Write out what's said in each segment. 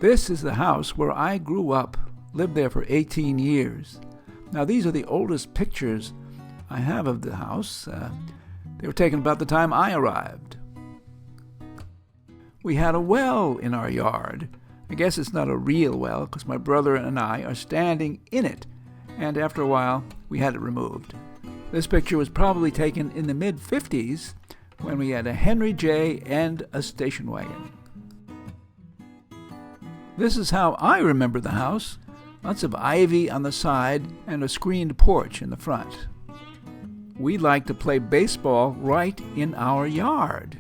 This is the house where I grew up, lived there for 18 years. Now, these are the oldest pictures I have of the house. They were taken about the time I arrived. We had a well in our yard. I guess it's not a real well because my brother and I are standing in it, and after a while we had it removed. This picture was probably taken in the mid-50s when we had a Henry J and a station wagon. This is how I remember the house. Lots of ivy on the side and a screened porch in the front. We liked to play baseball right in our yard,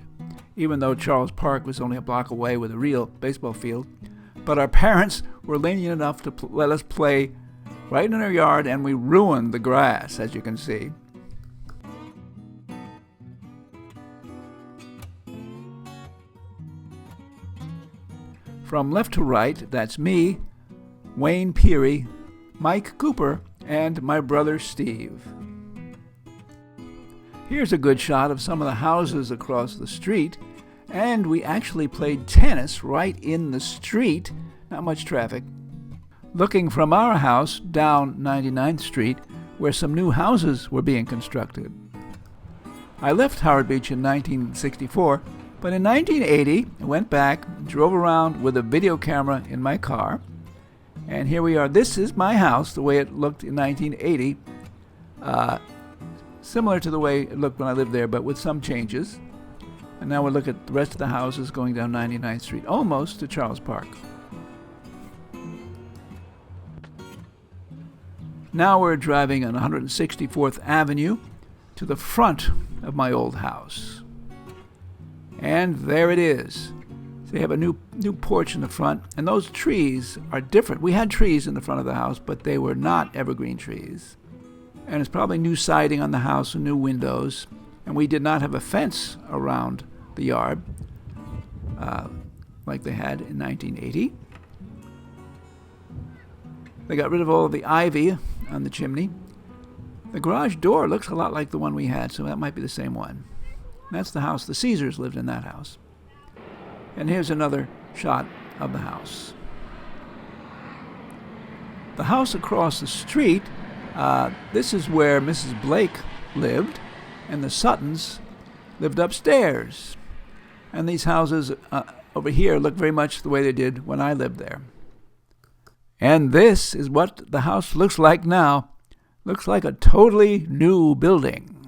even though Charles Park was only a block away with a real baseball field. But our parents were lenient enough to let us play right in our yard, and we ruined the grass, as you can see. From left to right, that's me, Wayne Peary, Mike Cooper, and my brother Steve. Here's a good shot of some of the houses across the street, and we actually played tennis right in the street, not much traffic. Looking from our house down 99th Street, where some new houses were being constructed. I left Howard Beach in 1964, but in 1980, I went back, drove around with a video camera in my car, and here we are. This is my house, the way it looked in 1980, similar to the way it looked when I lived there, but with some changes. And now we'll look at the rest of the houses going down 99th Street, almost to Charles Park. Now we're driving on 164th Avenue to the front of my old house. And there it is. They have a new porch in the front, and those trees are different. We had trees in the front of the house, but they were not evergreen trees. And it's probably new siding on the house and new windows. And we did not have a fence around the yard like they had in 1980. They got rid of all of the ivy on the chimney. The garage door looks a lot like the one we had, so that might be the same one. And that's the house. The Caesars lived in that house. And here's another shot of the house. The house across the street, this is where Mrs. Blake lived, and the Suttons lived upstairs. And these houses over here look very much the way they did when I lived there. And this is what the house looks like now. Looks like a totally new building.